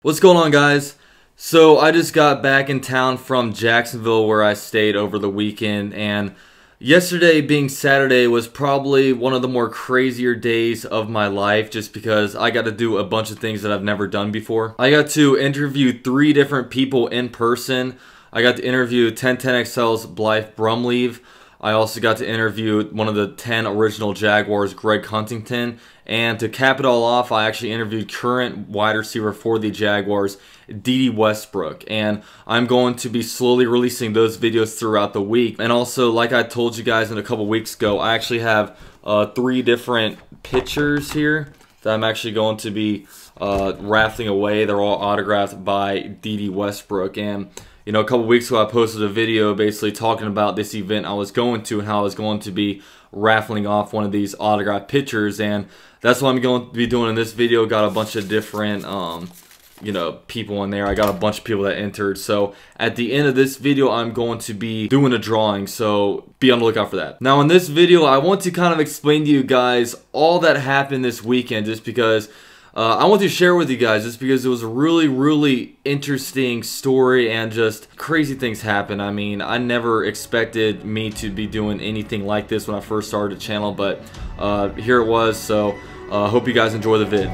What's going on, guys? So I just got back in town from Jacksonville where I stayed over the weekend, and yesterday being Saturday was probably one of the more crazier days of my life just because I got to do a bunch of things that I've never done before. I got to interview 3 different people in person. I got to interview 1010XL's Blythe Brumleve. I also got to interview one of the 10 original Jaguars, Greg Huntington. And to cap it all off, I actually interviewed current wide receiver for the Jaguars, Dede Westbrook. And I'm going to be slowly releasing those videos throughout the week. And also, like I told you guys a couple weeks ago, I actually have 3 different pictures here that I'm actually going to be raffling away. They're all autographed by Dede Westbrook. And you know, a couple weeks ago, I posted a video basically talking about this event I was going to and how I was going to be raffling off one of these autographed pictures, and that's what I'm going to be doing in this video. Got a bunch of different, you know, people in there. I got a bunch of people that entered. So at the end of this video, I'm going to be doing a drawing. So be on the lookout for that. Now, in this video, I want to kind of explain to you guys all that happened this weekend, just because I want to share with you guys just because it was a really interesting story and just crazy things happen. I mean, I never expected me to be doing anything like this when I first started the channel, but here it was. So hope you guys enjoy the vid.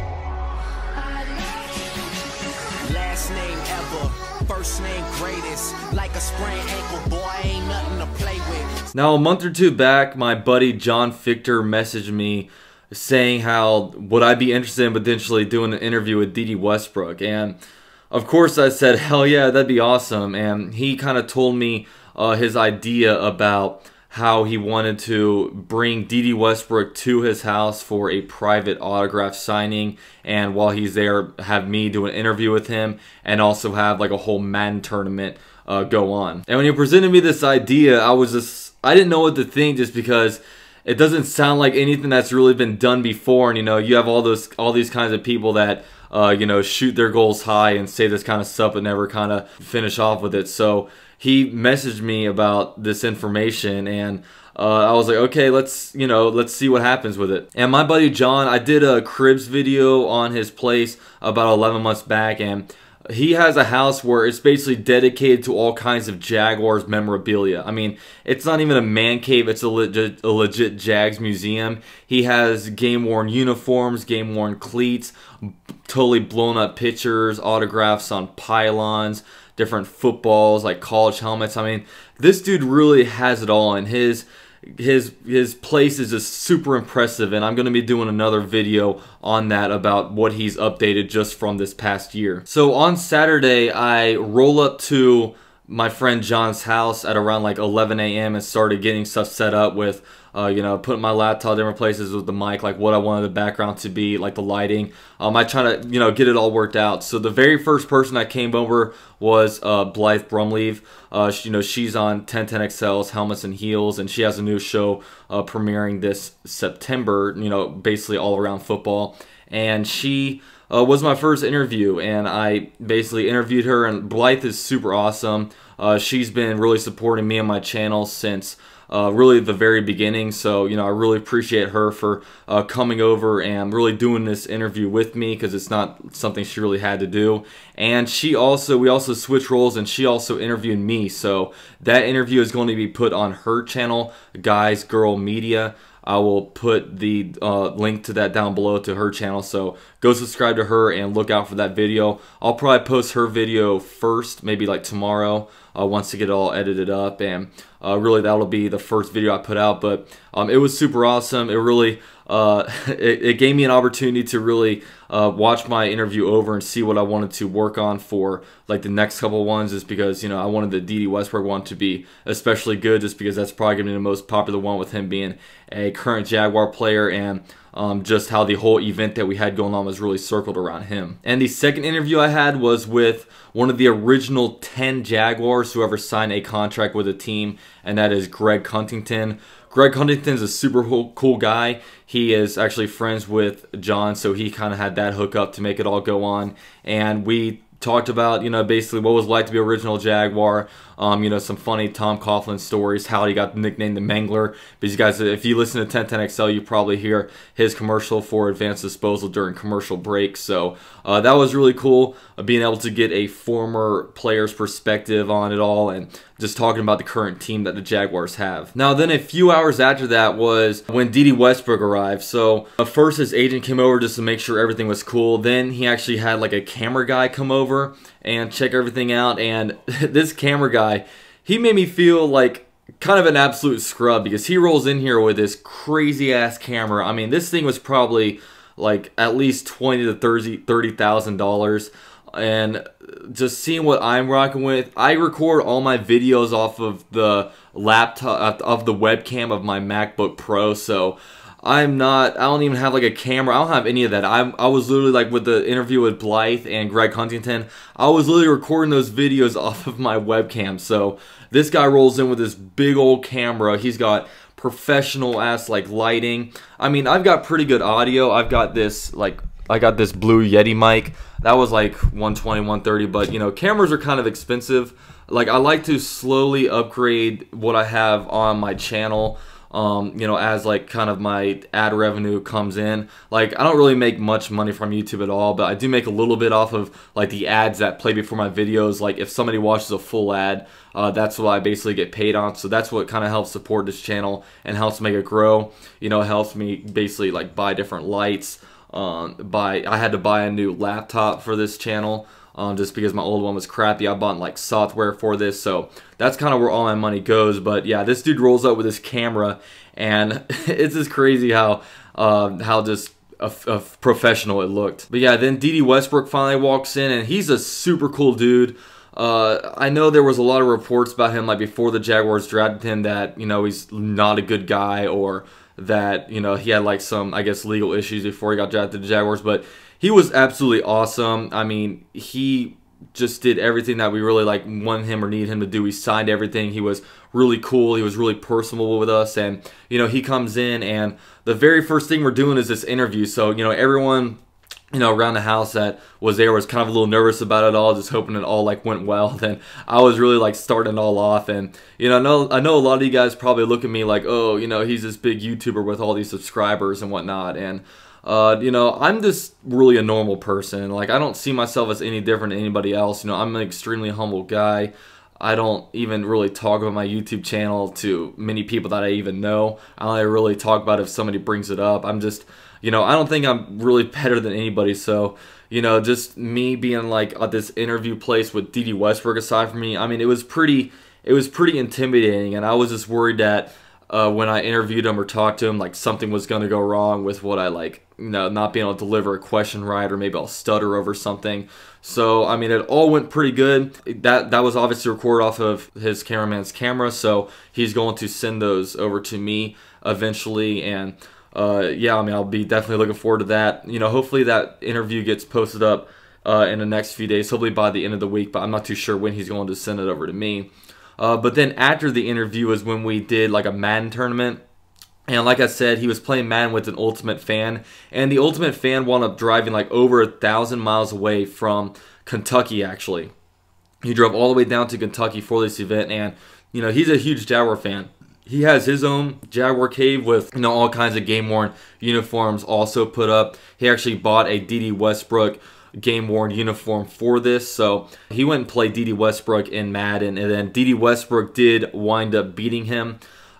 Last name ever, first name greatest, like a sprained ankle, boy, ain't nothing to play with. Now, a month or 2 back, my buddy Jon Fichter messaged me saying how would I be interested in potentially doing an interview with Dede Westbrook, and of course I said hell yeah, that'd be awesome. And he kind of told me his idea about how he wanted to bring Dede Westbrook to his house for a private autograph signing, and while he's there have me do an interview with him and also have like a whole Madden tournament go on. And when he presented me this idea, I didn't know what to think, just because it doesn't sound like anything that's really been done before. And you know, you have all these kinds of people that you know, shoot their goals high and say this kind of stuff but never kind of finish off with it. So he messaged me about this information, and I was like, okay, let's see what happens with it. And my buddy John, I did a cribs video on his place about 11 months back, and he has a house where it's basically dedicated to all kinds of Jaguars memorabilia. I mean, it's not even a man cave, it's a legit Jags museum. He has game-worn uniforms, game-worn cleats, totally blown-up pictures, autographs on pylons, different footballs, like college helmets. I mean, this dude really has it all, and his place is just super impressive, and I'm going to be doing another video on that about what he's updated just from this past year. So on Saturday, I roll up to my friend John's house at around like 11 a.m. and started getting stuff set up with you know, putting my laptop different places with the mic, like what I wanted the background to be, like the lighting. I try to, you know, get it all worked out. So the very first person that came over was Blythe Brumleve. You know, she's on 1010XL's Helmets and Heels, and she has a new show premiering this September, you know, basically all around football. And she was my first interview, and I basically interviewed her, and Blythe is super awesome. She's been really supporting me and my channel since really the very beginning. So, you know, I really appreciate her for coming over and really doing this interview with me, because it's not something she really had to do. And we also switched roles, and she also interviewed me. So that interview is going to be put on her channel, Guys Girl Media. I will put the link to that down below to her channel, so go subscribe to her and look out for that video. I'll probably post her video first, maybe like tomorrow, once to get it all edited up, and really that'll be the first video I put out. But it was super awesome. It really it gave me an opportunity to really watch my interview over and see what I wanted to work on for like the next couple ones, is because, you know, I wanted the Dede Westbrook one to be especially good, just because that's probably going to be the most popular one with him being a current Jaguar player, and just how the whole event that we had going on was really circled around him. And the second interview I had was with one of the original 10 Jaguars who ever signed a contract with a team, and that is Greg Huntington. Greg Huntington's a super cool guy. He is actually friends with John, so he kind of had that hookup to make it all go on. And we talked about, basically what it was like to be original Jaguar. Some funny Tom Coughlin stories, how he got nicknamed the Mangler. Because you guys, if you listen to 1010XL, you probably hear his commercial for Advanced Disposal during commercial breaks. So that was really cool, being able to get a former player's perspective on it all, and just talking about the current team that the Jaguars have. Now then, a few hours after that was when Dede Westbrook arrived. So first his agent came over just to make sure everything was cool. Then he actually had like a camera guy come over and check everything out. And this camera guy, he made me feel like kind of an absolute scrub, because he rolls in here with this crazy ass camera. I mean, this thing was probably like at least $20,000 to $30,000. And just seeing what I'm rocking with, I record all my videos off of the laptop, of the webcam of my MacBook Pro. So I don't even have like a camera. I don't have any of that. I was literally like with the interview with Blythe and Greg Huntington, I was literally recording those videos off of my webcam. So this guy rolls in with this big old camera. He's got professional ass like lighting. I mean, I've got pretty good audio. I got this Blue Yeti mic. That was like $120, $130, but cameras are kind of expensive. Like, I like to slowly upgrade what I have on my channel, as like kind of my ad revenue comes in. Like, I don't really make much money from YouTube at all, but I do make a little bit off of like the ads that play before my videos. Like, if somebody watches a full ad, that's what I basically get paid on. So that's what kind of helps support this channel and helps make it grow. It helps me basically like buy different lights. I had to buy a new laptop for this channel, just because my old one was crappy. I bought like software for this, so that's kind of where all my money goes. But yeah, this dude rolls up with his camera, and it's just crazy how just a professional it looked. But yeah, then Dede Westbrook finally walks in, and he's a super cool dude. I know there was a lot of reports about him, like before the Jaguars drafted him, that he's not a good guy, or that he had like some, I guess, legal issues before he got drafted to the Jaguars. But he was absolutely awesome. I mean, he just did everything that we really like wanted him or needed him to do. He signed everything. He was really cool. He was really personable with us, and he comes in, and the very first thing we're doing is this interview. So everyone around the house that was there was kind of a little nervous about it all, just hoping it all like went well. Then I was really like starting it all off, and I know a lot of you guys probably look at me like, oh, he's this big YouTuber with all these subscribers and whatnot, and I'm just really a normal person. Like, I don't see myself as any different than anybody else. I'm an extremely humble guy. I don't even really talk about my YouTube channel to many people that I even know. I only really talk about it if somebody brings it up. I'm just I don't think I'm really better than anybody. So, just me being like at this interview place with Dede Westbrook aside from me, I mean, it was pretty intimidating, and I was just worried that when I interviewed him or talked to him, like something was going to go wrong with what I like, not being able to deliver a question right, or maybe I'll stutter over something. So, I mean, it all went pretty good. That was obviously recorded off of his cameraman's camera, so he's going to send those over to me eventually, and yeah, I mean, I'll be definitely looking forward to that. Hopefully that interview gets posted up in the next few days, hopefully by the end of the week, but I'm not too sure when he's going to send it over to me. But then after the interview is when we did like a Madden tournament. And like I said, he was playing Madden with an Ultimate Fan, and the Ultimate Fan wound up driving like over 1,000 miles away from Kentucky, actually. He drove all the way down to Kentucky for this event, and he's a huge Jaguar fan. He has his own Jaguar cave with all kinds of game-worn uniforms also put up. He actually bought a Dede Westbrook game-worn uniform for this, so he went and played Dede Westbrook in Madden, and then Dede Westbrook did wind up beating him.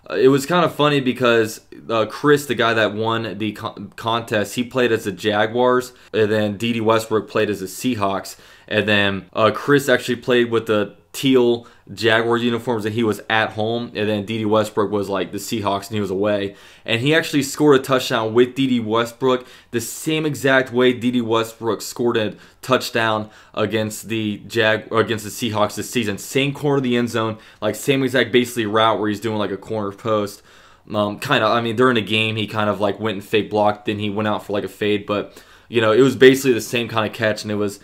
It was kind of funny because Chris, the guy that won the contest, he played as the Jaguars, and then Dede Westbrook played as the Seahawks, and then Chris actually played with the teal Jaguar uniforms, and he was at home, and then Dede Westbrook was like the Seahawks, and he was away, and he actually scored a touchdown with Dede Westbrook the same exact way Dede Westbrook scored a touchdown against the Seahawks this season. Same corner of the end zone, like same exact basically route where he's doing like a corner post. Kind of, I mean, during the game he kind of like went and fake blocked, then he went out for like a fade, but it was basically the same kind of catch, and it was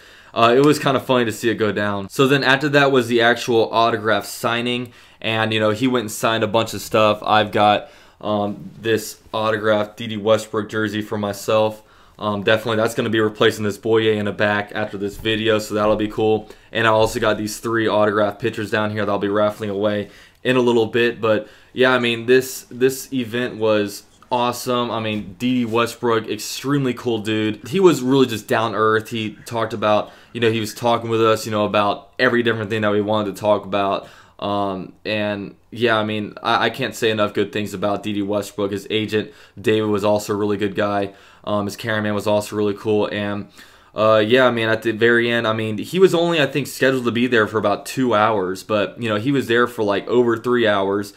kind of funny to see it go down. So then after that was the actual autograph signing, and he went and signed a bunch of stuff. I've got this autographed Dede Westbrook jersey for myself. Definitely that's going to be replacing this Boye in the back after this video, so that'll be cool. And I also got these 3 autographed pictures down here that I'll be raffling away in a little bit. But yeah, I mean, this event was awesome. I mean, Dede Westbrook, extremely cool dude. He was really just down to earth. He talked about, you know, he was talking with us, you know, about every different thing that we wanted to talk about. And yeah, I mean, I can't say enough good things about Dede Westbrook. His agent, David, was also a really good guy. His cameraman was also really cool. And yeah, I mean, at the very end, I mean, he was only, I think, scheduled to be there for about 2 hours. But, you know, he was there for like over 3 hours.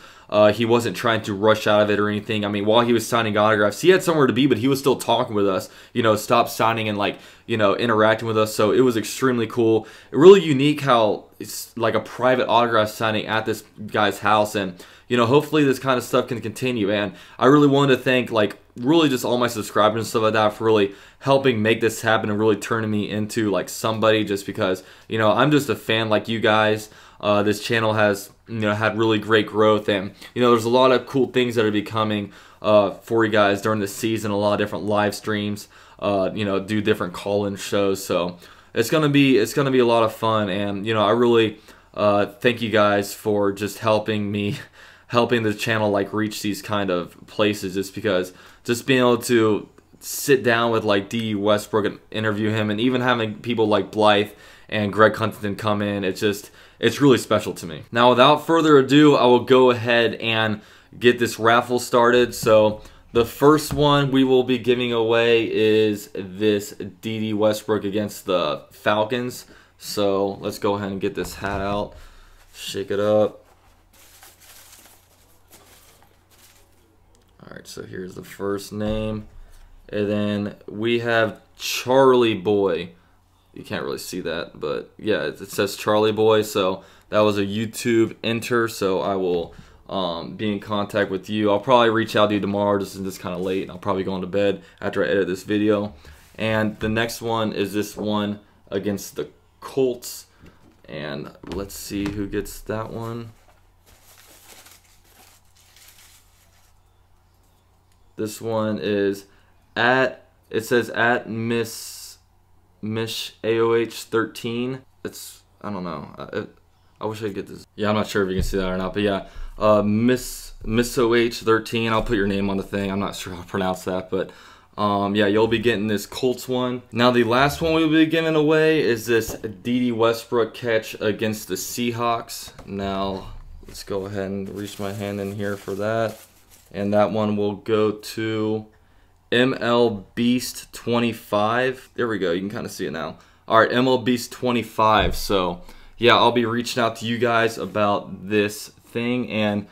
He wasn't trying to rush out of it or anything. I mean, while he was signing autographs, he had somewhere to be, but he was still talking with us, you know, stopped signing and, like, you know, interacting with us. So it was extremely cool. Really unique how it's like a private autograph signing at this guy's house. And, you know, hopefully this kind of stuff can continue. And I really wanted to thank, like, really just all my subscribers and stuff like that for really helping make this happen and really turning me into, like, somebody, just because, you know, I'm just a fan like you guys. This channel has, you know, had really great growth, and, you know, there's a lot of cool things that are becoming for you guys during the season. A lot of different live streams, you know, do different call-in shows. So it's gonna be a lot of fun, and, you know, I really thank you guys for just helping me, helping the channel, like, reach these kind of places. Just because, just being able to sit down with, like, Dede Westbrook and interview him, and even having people like Blythe and Greg Huntington come in, it's really special to me. Now, without further ado, I will go ahead and get this raffle started. So the first one we will be giving away is this Dede Westbrook against the Falcons. So let's go ahead and get this hat out, shake it up. All right, so here's the first name, and then we have Charley Boy. You can't really see that, but yeah, it says Charley Boy. So that was a YouTube enter. So I will be in contact with you. I'll probably reach out to you tomorrow. This is just kind of late, and I'll probably go into bed after I edit this video. And the next one is this one against the Colts. And let's see who gets that one. This one is it says at Mish AOH 13. It's, I don't know. I wish I could get this. Yeah, I'm not sure if you can see that or not, but yeah, Miss OH 13. I'll put your name on the thing. I'm not sure how to pronounce that, but yeah, you'll be getting this Colts one. Now, the last one we'll be giving away is this Dede Westbrook catch against the Seahawks. Now, let's go ahead and reach my hand in here for that, and that one will go to MLBEAST 25. There we go. You can kind of see it now. All right, MLBEAST 25. So yeah, I'll be reaching out to you guys about this thing, and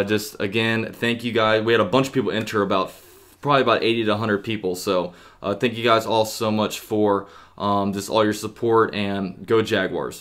just again, thank you guys. We had a bunch of people enter, probably about 80 to 100 people. So thank you guys all so much for just all your support, and go Jaguars.